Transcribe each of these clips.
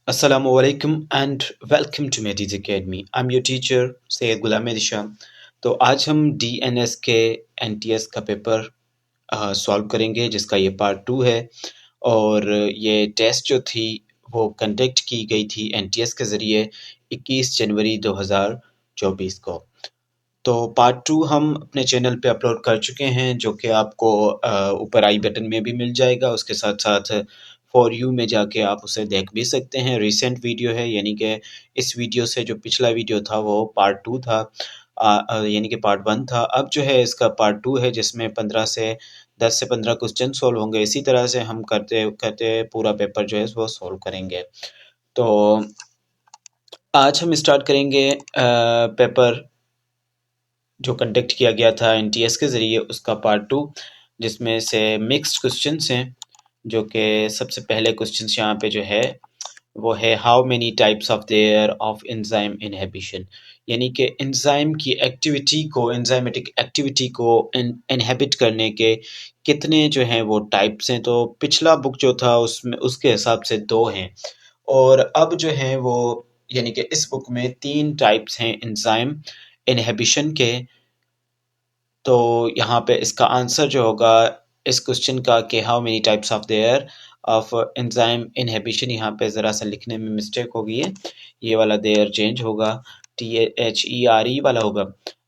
Assalamu alaikum and welcome to Medis Academy. I'm your teacher Syed गुलाम दिशा। तो आज हम DNS के NTS का पेपर सॉल्व करेंगे जिसका ये पार्ट 2 है। और ये टेस्ट जो थी वो कंडक्ट की गई थी NTS के ज़रिए 21 जनवरी 2024 को। तो पार्ट 2 हम अपने चैनल पे अपलोड कर चुके हैं, जो कि आपको ऊपर आई बटन में भी मिल जाएगा। उसके साथ साथ फॉर यू में जाके आप उसे देख भी सकते हैं। रिसेंट वीडियो है, यानी कि इस वीडियो से जो पिछला वीडियो था वो पार्ट 2 था, यानी कि पार्ट 1 था। अब जो है इसका पार्ट 2 है, जिसमें 10 से 15 क्वेश्चन सॉल्व होंगे। इसी तरह से हम करते करते पूरा पेपर जो है वो सॉल्व करेंगे। तो आज हम स्टार्ट करेंगे पेपर जो कंडक्ट किया गया था NTS के ज़रिए, उसका पार्ट 2, जिसमें से मिक्स्ड क्वेश्चंस हैं। जो कि सबसे पहले क्वेश्चंस यहाँ पे जो है वो है how many types of their of enzyme inhibition, यानी कि एंजाइम की एक्टिविटी को, एंजाइमेटिक एक्टिविटी को इनहिबिट करने के कितने जो हैं वो टाइप्स हैं। तो पिछला बुक जो था उसमें उसके हिसाब से 2 हैं, और अब जो है वो यानी कि इस बुक में 3 टाइप्स हैं एंजाइम इनहिबिशन के। तो यहाँ पे इसका आंसर जो होगा इस क्वेश्चन का कि how many types of their of enzyme inhibition, यहाँ पे ज़रा सा लिखने में मिस्टेक हो गई है। ये वाला देयर चेंज होगा, THERE वाला होगा,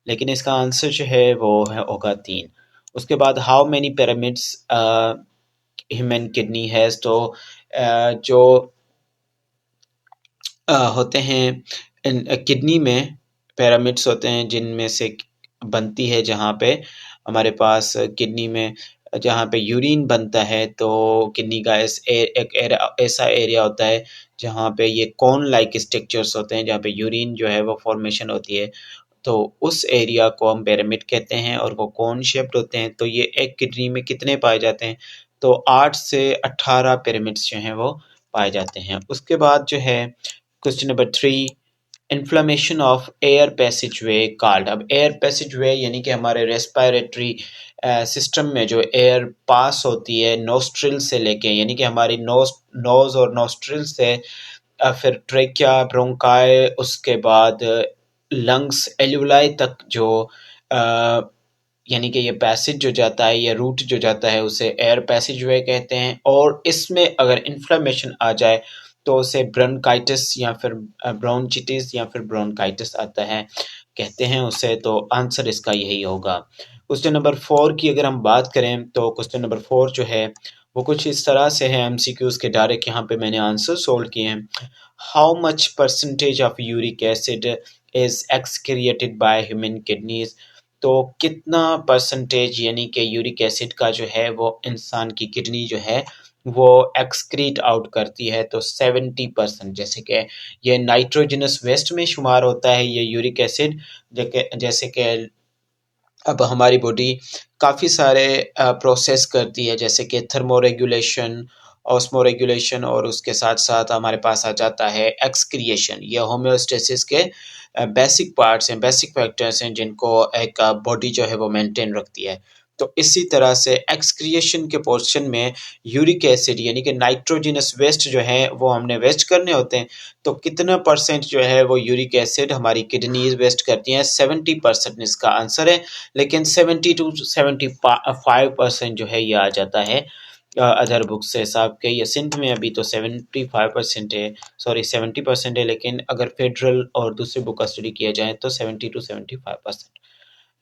लेकिन इसका आंसर जो है वो है होगा 3। उसके बाद how many pyramids human kidney has. तो जो होते हैं इन किडनी में पिरामिड्स होते हैं, जिनमें से बनती है जहाँ पे हमारे पास किडनी में जहाँ पे यूरिन बनता है। तो किडनी का एक ऐसा एरिया होता है जहाँ पे ये कॉर्न लाइक स्ट्रक्चर्स होते हैं, जहाँ पे यूरिन जो है वो फॉर्मेशन होती है। तो उस एरिया को हम पिरामिड कहते हैं, और वो कॉर्न शेप्ड होते हैं। तो ये एक किडनी में कितने पाए जाते हैं? तो 8 से 18 पिरामिड्स जो हैं वो पाए जाते हैं। उसके बाद जो है question number 3, inflammation of air passage way called. अब एयर पैसेज वे यानी कि हमारे रेस्पिरेटरी सिस्टम में जो एयर पास होती है नोस्ट्रिल से लेके, यानी कि हमारी नोज और नोस्ट्रिल से फिर ट्रेकिया, ब्रोंकाई, उसके बाद लंग्स, एल्यूलाई तक जो अ, यानी कि ये पैसेज जो जाता है, ये रूट जो जाता है, उसे एयर पैसेज वे कहते हैं। और इसमें अगर इन्फ्लेमेशन आ जाए तो उसे ब्रोंकाइटिस या फिर ब्रोंचिटिस या फिर ब्रोंकाइटिस आता है, कहते हैं उसे। तो आंसर इसका यही होगा। क्वेश्चन नंबर 4 की अगर हम बात करें तो क्वेश्चन नंबर 4 जो है वो कुछ इस तरह से है, MCQs के डायरेक्ट यहाँ पे मैंने आंसर सोल्व किए हैं। How much percentage of uric acid is excreted by human kidneys. तो कितना परसेंटेज यानी कि यूरिक एसिड का जो है वो इंसान की किडनी जो है वो एक्सक्रीट आउट करती है। तो 70%, जैसे कि ये नाइट्रोजनस वेस्ट में शुमार होता है ये यूरिक एसिड। जैसे कि अब हमारी बॉडी काफ़ी सारे प्रोसेस करती है, जैसे कि थर्मोरेगुलेशन, ऑस्मोरेगुलेशन, और उसके साथ साथ हमारे पास आ जाता है एक्सक्रिएशन। ये होम्योस्टेसिस के बेसिक पार्ट्स हैं, बेसिक फैक्टर्स हैं, जिनको एक बॉडी जो है वो मेंटेन रखती है। तो इसी तरह से एक्सक्रिएशन के पोर्शन में यूरिक एसिड यानी कि नाइट्रोजनस वेस्ट जो है वो हमने वेस्ट करने होते हैं। तो कितना परसेंट जो है वो यूरिक एसिड हमारी किडनीज वेस्ट करती हैं? 70% इसका आंसर है। लेकिन 70 to 75% जो है ये आ जाता है अदर बुक्स से हिसाब के। ये सिंध में अभी तो 75% है, सॉरी 70% है, लेकिन अगर फेडरल और दूसरी बुक का स्टडी किया जाए तो 70 to 75%।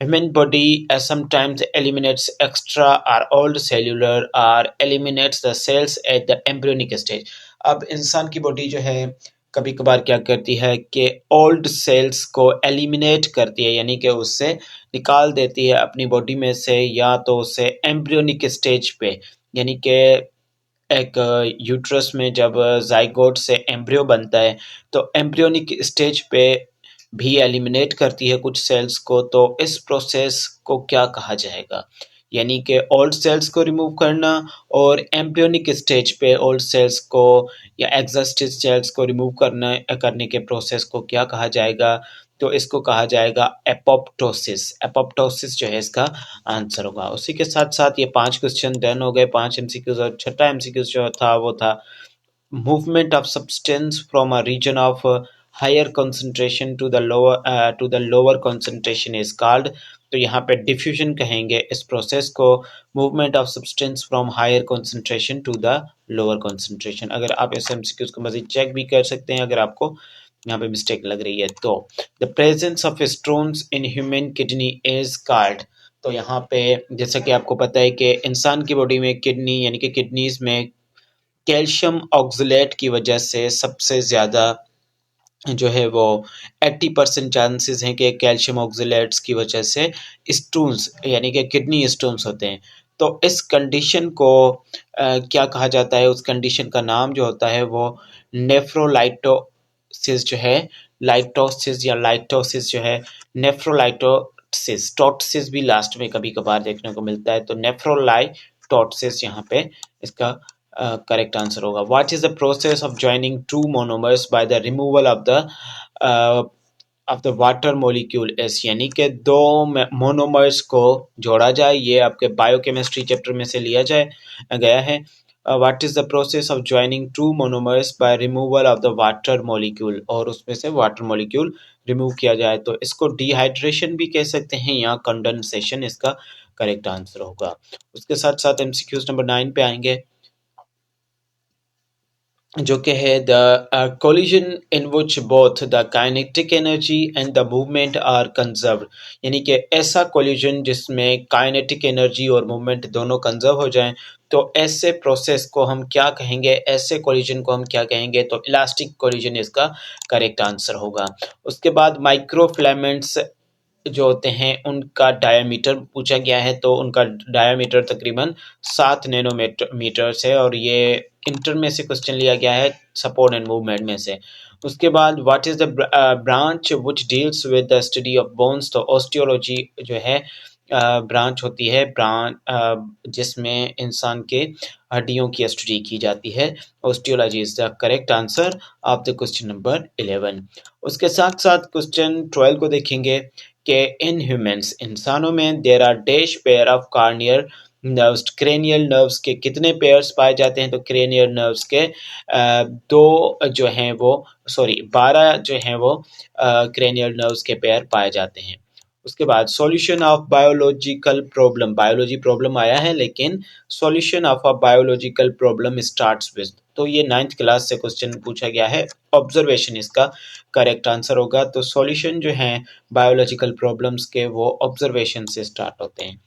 Human body sometimes eliminates extra or old cellular or eliminates the cells at the embryonic stage। अब इंसान की बॉडी जो है कभी कभार क्या करती है कि ओल्ड सेल्स को एलिमिनेट करती है, यानी कि उससे निकाल देती है अपनी बॉडी में से, या तो उसे एम्ब्रियोनिक स्टेज पे, यानी कि एक यूट्रस में जब जाइगोट से एम्ब्रियो बनता है तो एम्ब्रियोनिक स्टेज पे भी एलिमिनेट करती है कुछ सेल्स को। तो इस प्रोसेस को क्या कहा जाएगा? यानी कि ओल्ड सेल्स को रिमूव करना, और एम्ब्रियोनिक स्टेज पे ओल्ड सेल्स को या एग्जिस्टिंग सेल्स को रिमूव करना करने के प्रोसेस को क्या कहा जाएगा? तो इसको कहा जाएगा एपोप्टोसिस। एपोप्टोसिस जो है इसका आंसर होगा। उसी के साथ साथ ये 5 क्वेश्चन डन हो गए, 5 MCQs, और छठा MCQ जो था वो था movement of substance from a region of higher concentration to the lower concentration is called. तो यहाँ पे डिफ्यूजन कहेंगे इस प्रोसेस को, movement of substance from higher concentration to the lower concentration. अगर आप इस एमसीक्यूज को मजीद चेक भी कर सकते हैं अगर आपको यहाँ पे मिस्टेक लग रही है तो। The presence of stones in human kidney is called. तो यहाँ पे जैसा कि आपको पता है कि इंसान की बॉडी में किडनी यानी कि किडनीज में कैल्शियम ऑक्सलेट की वजह से सबसे ज़्यादा जो है वो 80% चांसेस हैं कि कैल्शियम ऑक्सलेट्स की वजह से स्टोन्स यानी कि किडनी स्टोन्स होते हैं। तो इस कंडीशन को क्या कहा जाता है, उस कंडीशन का नाम जो होता है वो नेफ्रोलाइटोसिस जो है, लाइटोसिस या लाइटोसिस जो है, नेफ्रोलाइटोसिस, टोटसिस भी लास्ट में कभी कभार देखने को मिलता है, तो नेफ्रोलाइटोसिस यहाँ पे इसका करेक्ट आंसर होगा। What is the process of joining two monomers by the removal of the water molecule S, यानी कि दो मोनोमर्स को जोड़ा जाए, ये आपके बायोकेमिस्ट्री चैप्टर में से लिया जाए गया है। What is the process of joining two monomers by removal of the water molecule, और उसमें से वाटर मॉलिक्यूल रिमूव किया जाए तो इसको डिहाइड्रेशन भी कह सकते हैं या कंडेंसेशन इसका करेक्ट आंसर होगा। उसके साथ साथ एमसीक्यूज नंबर 9 पे आएंगे जो कि है the collision in which both the kinetic energy and the movement are conserve, यानी कि ऐसा कोलिजन जिसमें काइनेटिक एनर्जी और मूवमेंट दोनों कंजर्व हो जाएं तो ऐसे प्रोसेस को हम क्या कहेंगे, ऐसे कोलिजन को हम क्या कहेंगे, तो इलास्टिक कोलिजन इसका करेक्ट आंसर होगा। उसके बाद माइक्रो फिलामेंट्स जो होते हैं उनका डायामीटर पूछा गया है, तो उनका डायामीटर तकरीबन 7 नैनोमीटर है और ये इंटर में से क्वेश्चन लिया गया है, सपोर्ट एंड मूवमेंट में से। उसके बाद what is the branch which deals with the study of bones, तो ऑस्टियोलॉजी जो है ब्रांच होती है, ब्रांच जिसमें इंसान के हड्डियों की स्टडी की जाती है। Osteology is the correct answer of the question number 11। उसके साथ साथ क्वेश्चन 12 को देखेंगे कि इन ह्यूमंस, इंसानों में there are dash pair of corneal nerves, cranial nerves के कितने पेयर्स पाए जाते हैं, तो क्रेनियल नर्व्स के दो जो हैं वो, सॉरी 12 जो हैं वो क्रेनियल नर्व्स के पेयर पाए जाते हैं। उसके बाद solution of biological problem, biology problem आया है लेकिन solution of a biological problem starts with, तो ये 9th क्लास से क्वेश्चन पूछा गया है, ऑब्जर्वेशन इसका करेक्ट आंसर होगा। तो सॉल्यूशन जो हैं बायोलॉजिकल प्रॉब्लम्स के वो ऑब्जर्वेशन से स्टार्ट होते हैं।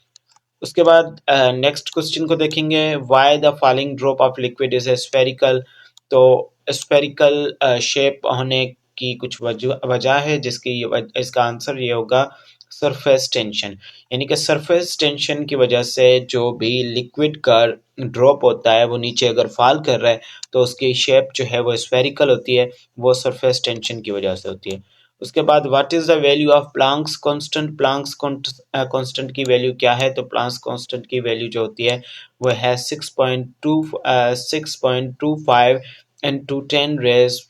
उसके बाद नेक्स्ट क्वेश्चन को देखेंगे, why the falling drop of liquid is spherical, तो स्फेरिकल शेप होने की कुछ वजह है जिसकी इसका आंसर ये होगा सरफेस टेंशन, यानी कि सरफेस टेंशन की वजह से जो भी लिक्विड का ड्रॉप होता है वो नीचे अगर फॉल कर रहा है तो उसकी शेप जो है वो स्फेरिकल होती है, वो सरफेस टेंशन की वजह से होती है। उसके बाद what is the value of Planck's constant, Planck's constant की वैल्यू क्या है, तो प्लांक्स कांस्टेंट की वैल्यू जो होती है वो है 6.25 into 10 रेज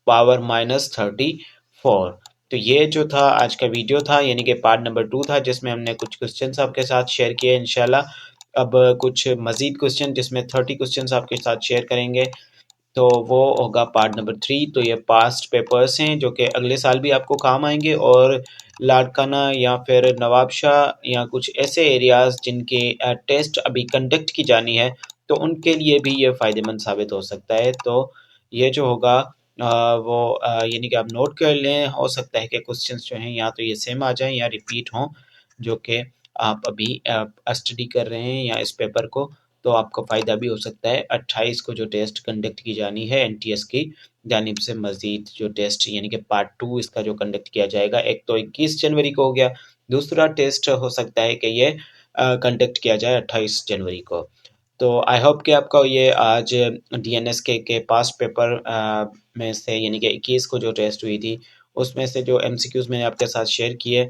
पावर -34। तो ये जो था आज का वीडियो था, यानी कि पार्ट नंबर 2 था जिसमें हमने कुछ क्वेश्चंस आपके साथ शेयर किए। इंशाल्लाह अब कुछ मजीद क्वेश्चन जिसमें 30 क्वेश्चंस आपके साथ शेयर करेंगे, तो वो होगा पार्ट नंबर 3। तो ये पास्ट पेपर्स हैं जो कि अगले साल भी आपको काम आएंगे, और लाड़काना या फिर नवाबशाह या कुछ ऐसे एरियाज़ जिनके टेस्ट अभी कंडक्ट की जानी है तो उनके लिए भी ये फ़ायदेमंद साबित हो सकता है। तो ये जो होगा वो यानी कि आप नोट कर लें, हो सकता है कि क्वेश्चंस जो हैं या तो ये सेम आ जाएं या रिपीट हों, जो कि आप अभी स्टडी कर रहे हैं या इस पेपर को, तो आपको फ़ायदा भी हो सकता है। 28 को जो टेस्ट कंडक्ट की जानी है एनटीएस की जानिब से, मज़ीद जो टेस्ट यानी कि पार्ट 2 इसका जो कंडक्ट किया जाएगा, एक तो 21 जनवरी को हो गया, दूसरा टेस्ट हो सकता है कि ये कंडक्ट किया जाए 28 जनवरी को। तो आई होप कि आपका ये आज डीएनएस के पास्ट पेपर में से यानी कि 21 को जो टेस्ट हुई थी उसमें से जो एमसीक्यूज़ मैंने आपके साथ शेयर किए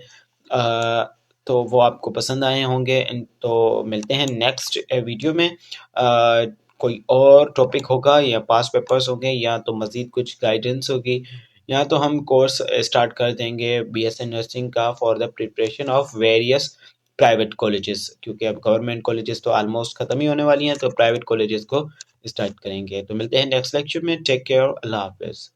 तो वो आपको पसंद आए होंगे। तो मिलते हैं नेक्स्ट वीडियो में, कोई और टॉपिक होगा या पास पेपर्स होंगे या तो मज़ीद कुछ गाइडेंस होगी, या तो हम कोर्स स्टार्ट कर देंगे बीएससी नर्सिंग का for the preparation of various private colleges, क्योंकि अब गवर्नमेंट कॉलेजेस तो ऑलमोस्ट ख़त्म ही होने वाली हैं, तो प्राइवेट कॉलेजेस को स्टार्ट करेंगे। तो मिलते हैं नेक्स्ट लेक्चर में। टेक केयर, अल्लाह हाफ़िज़।